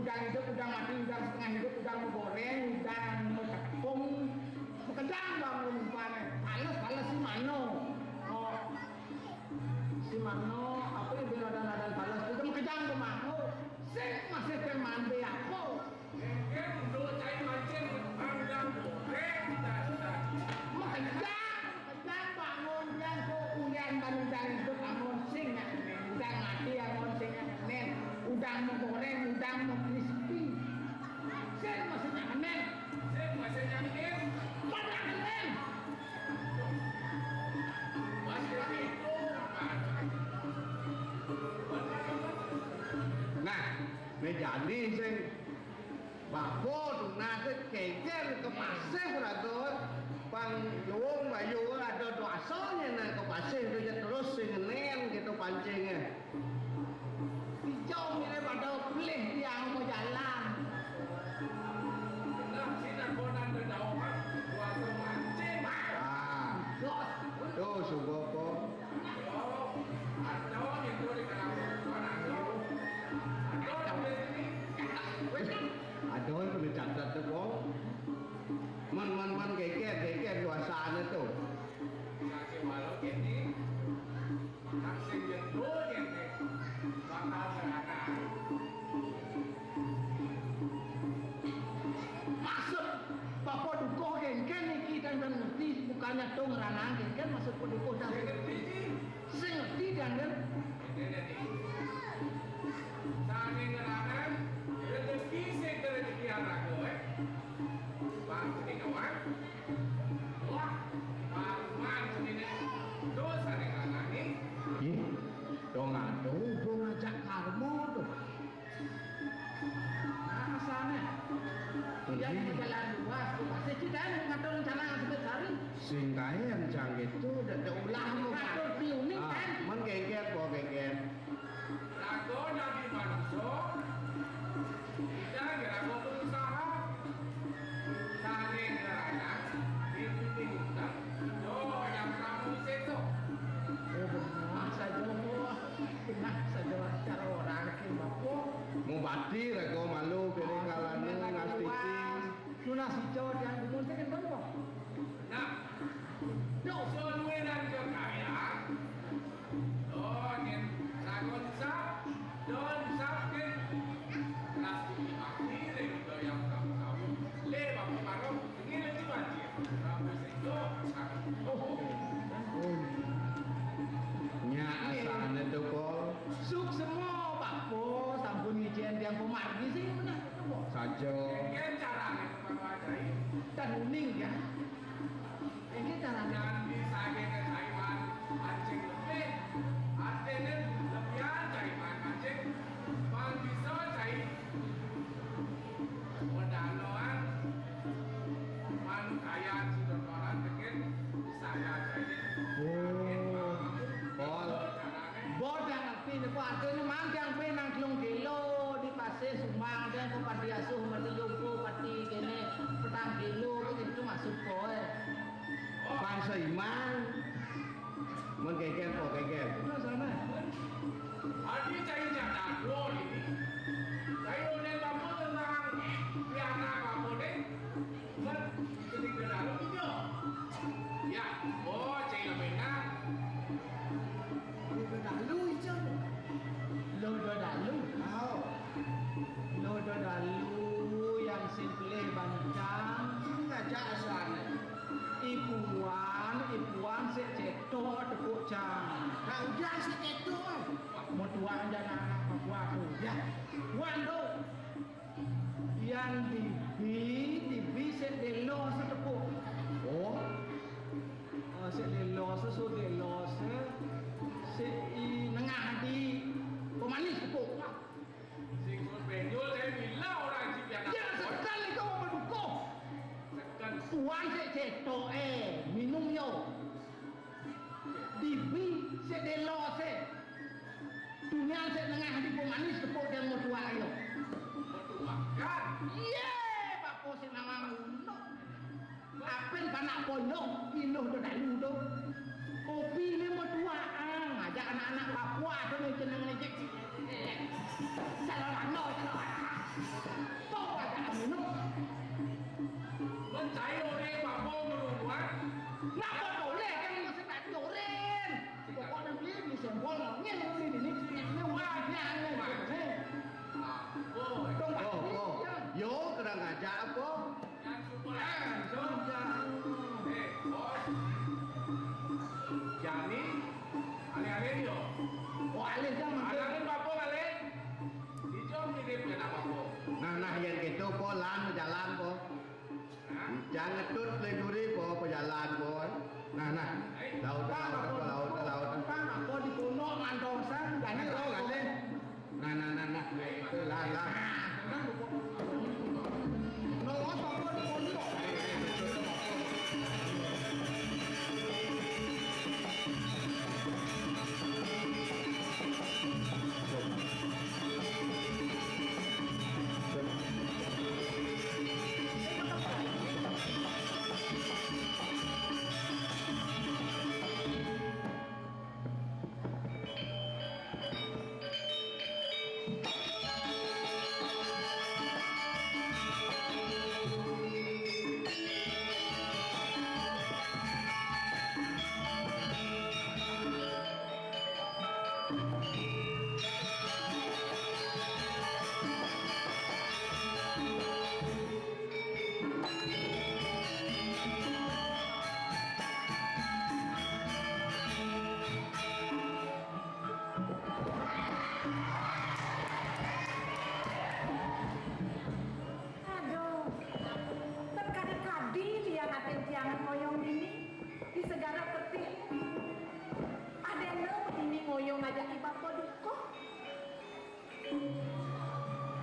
udang hidup, udang mati, udang setengah hidup, udang goreng, udang tepung, kejang bangun umpamanya. Fales si mano. Oh, si mano apa yang berada fales itu kejang tuh mano. Sing masih teman be aku. Kan untuk cai mancing udang goreng kita. Kejang bangun yang kok udang udang itu bangun sing udang mati bangun sing nen udang goreng udang crispy. Sing masih nen. Sing masih nyangkin. Mana nen? Masih itu. Nah, jadi sing bako nase keker ke pasir atau pang luung bayu ada doasonya nah ke pasir itu terus sing nen gitu pancingnya. Hijau ini pada pilih yang mau jalan. Nah, sini konan berdaungan waktu mancing. Tuh suboko. Ada yang boleh kalau konan itu. Ada di sini. Ada yang boleh catat tuh kok. Man keker suasana tuh. Nasi walau gini, nasi jendul gini, bakal berada. Maksud Bapak dukoh gengken nih kita yang ngerti bukannya dong ranang gengken maksud Bapak dukoh dah. Saya ngerti dan Ini. Saat ini ngerangan, rezeki rezeki anak gue. Bang ini kawan. Wah, paman ini dosa nih anak ini. Ih, dong aduh ngajak karmo tuh. Nah, sana. Dia di jalan luas tuh. Masih kita ngatur rencana sebesar ini. sing kae yang canggih itu udah Lah ngatur piuning kan. Man keker kok keker. Rago nabi manusia, kita gerago berusaha. Saling ngerangan, dibimbing utang. Yo, yang kamu seto. Nah saja cara orang ke Bapak. Mau bati rego malu pilih kalane ngastiki. Sunas hijau yang dimunculkan Bapak. Nah, dosa dan kekayaan. Oh, nin ragon sap, don sapkin. Nasi akhir itu yang kamu. Lepas kemarin ini lagi mati. Kamu seto sangat. Nya asane tuh kok Suk semua Pak Po sampun ngijian yang pemargi sih benar Pak. saja. Mungkin caranya kalau ajaib. Dan uning ya. Ini caranya. Dan bisa kita caiman mancing lebih. Artinya lebihan caiman mancing. Bang bisa cair. Modaloan. Manu kayaan sudah orang bikin saya cair. Bot yang ngerti nih Pak artinya manggang penang kilong kilo di pasir Sumang dan ke pati asuh mati lungku pati kene petang kilo itu masuk kowe. Bangsa iman. Man keker kok keker. Nah sana. Adi cair jangan dua ini. Cair udah kamu tentang piana kamu deh. Kan jadi kenal itu. Ya, oh cair benar. Dalu itu. Lodo dalu. Lodo dalu yang simple bancang ngajak sana. Ibuan secetok tepuk jam. Nah udah secetok. Mau tua aja anak aku ya. Wando. Yang dibi sedelo setepuk. Oh. Sedelo sesudelo nengah di pemanis tepuk. Singkul benjol saya bilang orang cipiana. Ya sekali kau berdukuh. Sekan Tuan cetok minum yo. Dibi sedelo dunia nengah di pemanis tepuk dan mau tua yo. bertuakan. Ye, Pak Po sing nama ngono. Apen panak pondok pinuh do dalu do. Kopi ini mau tuaan, ngajak anak-anak Papua tuh nih jeneng ngejek. Calon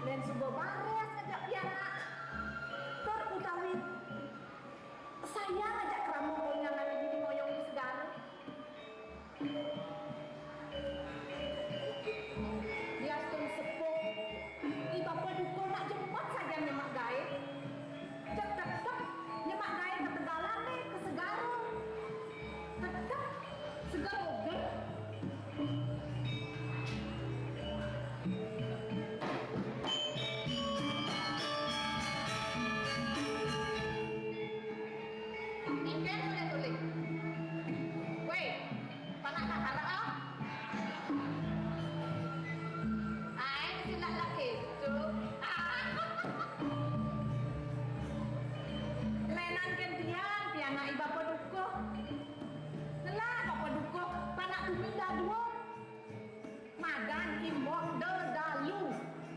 Dan sebuah bares ngajak pianak. Terutawi saya ngajak keramu yang ada di moyong di segala. Dia stun sepuh. Iba pedukul nak jemput saja nyemak gaib. Tetap nyemak gaib ke Tegalan nih ke Segaro. Tetap Segaro oke. Ikan sudah tulis. Weh, panak tak harap ah? Aing silap lagi tu. Lenan kentian tiana iba pedukuh. Nelah bapa dukuh panak tuminda dua. Madan imok de dalu.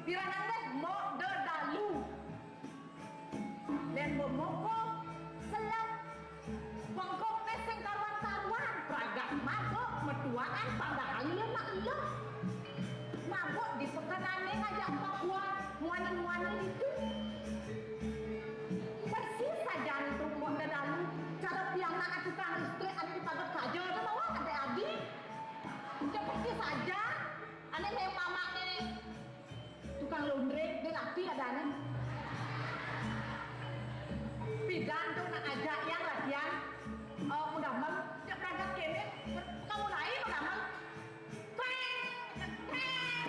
Pirangan deh mok de dalu. Dan bomoko selap pengkok peseng kawan-kawan peragak mabok metuaan padahal lemak lem mabok di pekanane ngajak Papua muani-muani itu persis saja untuk mok de dalu cara pianak tukang listrik anu padat saja ada bawa adik-adik seperti saja ane yang mama ini tukang laundry dia rapi ada ane pidan tuh nak ajak yang latihan udah mal cek kagak kene kamu lain udah mal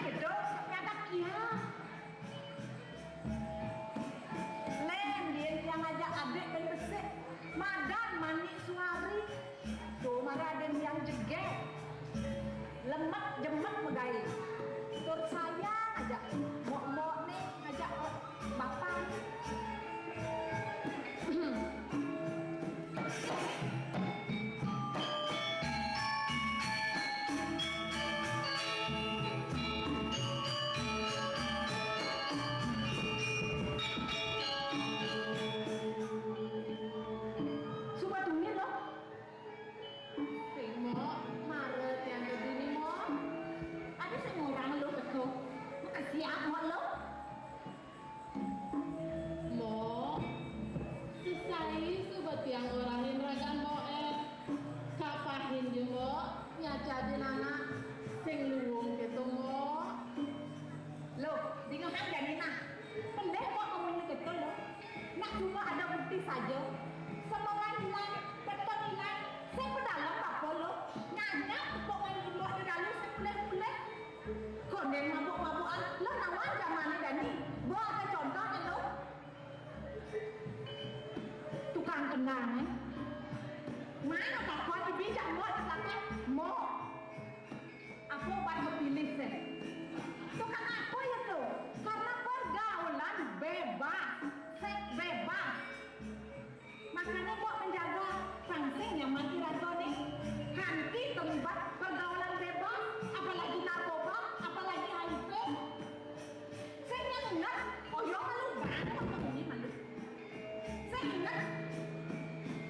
gitu kagak kia len dia yang ngajak adik dan besek madan manik suari tuh maraden yang jeget lemak jemek megai tur saya ngajak mok-mok nih ngajak bapak Sumpah tunggu loh. Mo, Maret yang begini mo. Ada seorang lo betul. Makasih apa lo? Mo, sisai sobat yang orangin ragan mo kapahin je mo nyacadin anak sing luwung gitu mo. Lo, dengan kan jadi nah. Pendek kok ngomongnya betul lo. Nak cuma ada bukti saja. Semoga hilang, betul hilang. Saya pedalam apa lo? Nyanyak pokoknya ibu di dalam saya pulen-pulen. Konden mabuk-mabukan. Lo nawan zaman ini Dani. Bawa ada contohnya lo. Tukang kenang eh. Mana tak kau dibijak mo di belakang? Mo. Aku obat kepilih sih. Tukang apa ya tuh? Karena pergaulan bebas. Seks bebas. Makanya kok menjaga sangsing yang mati raga nih. Hanti terlibat pergaulan bebas. Apalagi narkoba. Apalagi HIV. Saya ingat. Oh ya malu banget. Ini malu. Saya ingat.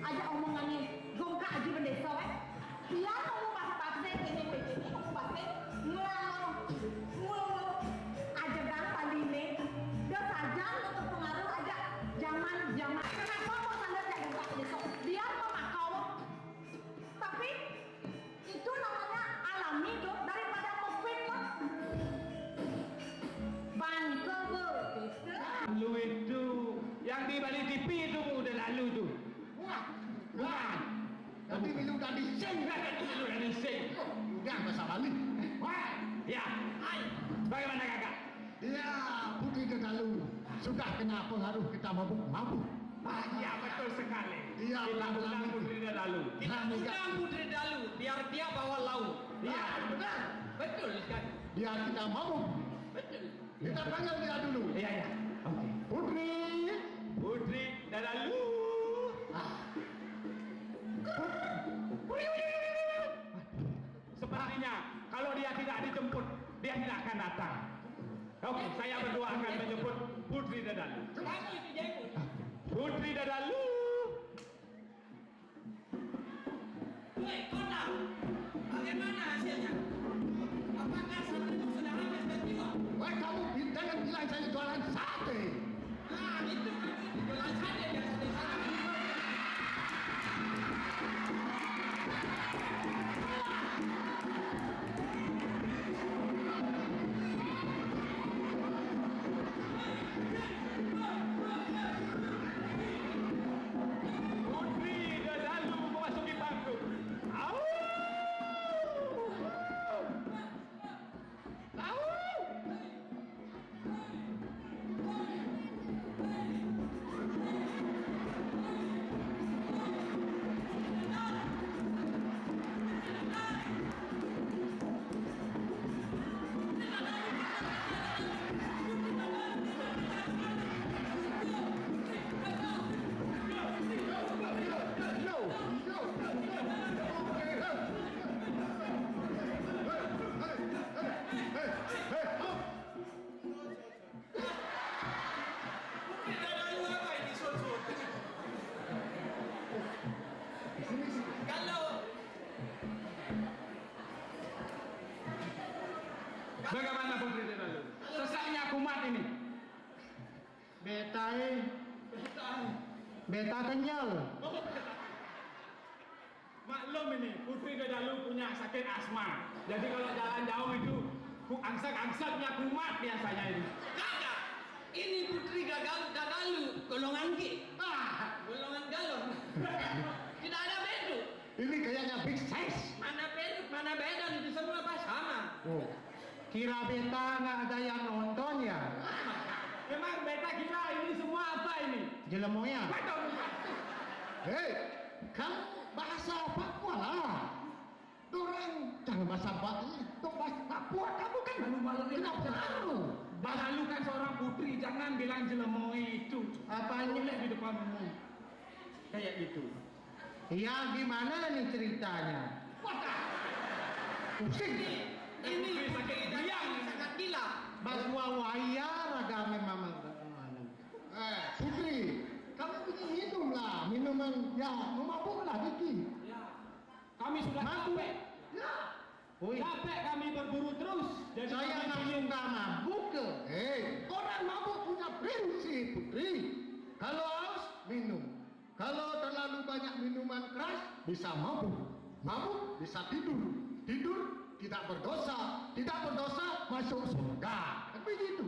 Ada omongannya. Gongka aji bendesa eh. Dia ngomong bahasa-bahasa ini. Ngomong bahasa. Ngomong. Aja gampang ini. Dia saja lo terpengaruh aja. Zaman. Kenapa mau sadar jadi gongka besok? Biar memakau. Tapi itu namanya alami tuh daripada covid mah. Bangke begitu. Lalu itu yang di balik TV itu udah lalu tuh. Wah. Tapi minum tadi sing Lalu dari sing. udah bahasa Bali. Wah, ya. Hai. Bagaimana kakak? Ya, Putri Dedalu sudah kena pengaruh kita mabuk-mabuk. Ah, ya betul sekali. Iya, Kita betul. undang Putri dan lalu. Kita undang Putri Dalu biar dia bawa lauk. Iya, benar. Betul sekali. Biar kita mabuk. Betul. Kita panggil dia dulu. Iya, iya. Oke. Putri. Putri dan lalu. Sepertinya kalau dia tidak dijemput, dia tidak akan datang. Oke, saya berdua akan menjemput Putri dan lalu. Kamu itu jemput. Putri dan lalu. Woi, kau tahu bagaimana hasilnya? Apakah satu itu sudah habis dan juga? Wah, bilang saya jualan sate. Ah, itu kan jualan sate yang sate sana. Putri dah lalu memasuki bangku. Au! Au! Dah lalu apa ini sud-sud? Kalau Bagaimana Putri dah lalu? Sesaknya kumat ini. Beta kenyal. Maklum ini, Putri dah lalu punya sakit asma. Jadi kalau jalan jauh itu angsak-angsaknya kumat biasanya ini. kagak, ini putri gagal gagalu golongan G. Golongan galon. Tidak ada beduk. Ini kayaknya big size. Mana beduk, mana bedan itu semua apa sama. Oh, kira beta nggak ada yang nonton ya? Memang beta kira ini semua apa ini? Jelemoya. Betul. Hei, kamu bahasa Papua lah. Dorang jangan bahasa Bali, itu bahasa Papua. Kamu kan malu-malu kenapa malu? Lalu kan seorang putri, jangan bilang jelemoy itu. Apanya? Boleh di depan umum. Kayak gitu. Ya gimana nih ceritanya? Pusing. Ini Putri sakit putri biang. sangat gila. Bahwa wayar agama memang. Putri, kamu punya minum lah, minuman ya memabuk lah dikit. Kami sudah Mabuk. capek. Ya. Woi, Capek kami berburu terus. Jadi saya kami nggak ingin suka mabuk ke. Orang mabuk punya prinsip, Putri. Kalau haus minum. Kalau terlalu banyak minuman keras bisa mabuk. Mabuk bisa tidur. Tidur tidak berdosa. Tidak berdosa masuk surga. Tapi gitu.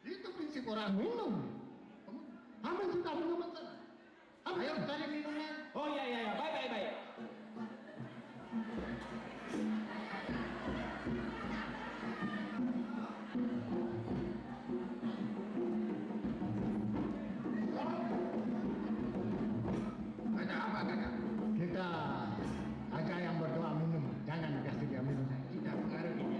Itu prinsip orang minum. Amin sudah minuman sana. Ayo cari minumnya. Oh iya iya iya, baik baik baik. Ada apa kakak? Kita aja yang berdoa minum. Jangan kasih dia minum. Tidak pengaruh ini.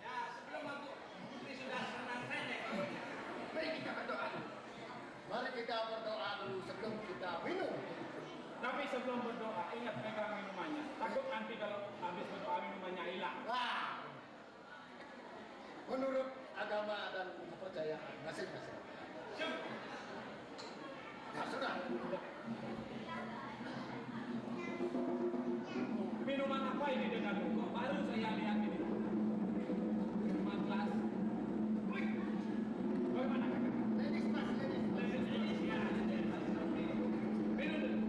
Ya, sebelum aku putri sudah senang nenek. Mari kita berdoa. Mari kita berdoa dulu sebelum kita minum. Tapi sebelum berdoa, ingat pegang minumannya. Takut nanti kalau habis berdoa minumannya hilang. Wah. Menurut agama dan kepercayaan masing-masing. Ya sudah. Minuman apa ini dengan kok baru saya lihat ini? Minuman kelas. Wih. Bagaimana kakak? Ladies first, ladies first. Ini ya. Minum dulu.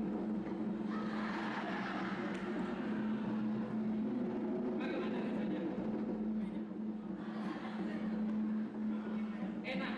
Bagaimana rasanya? Enak.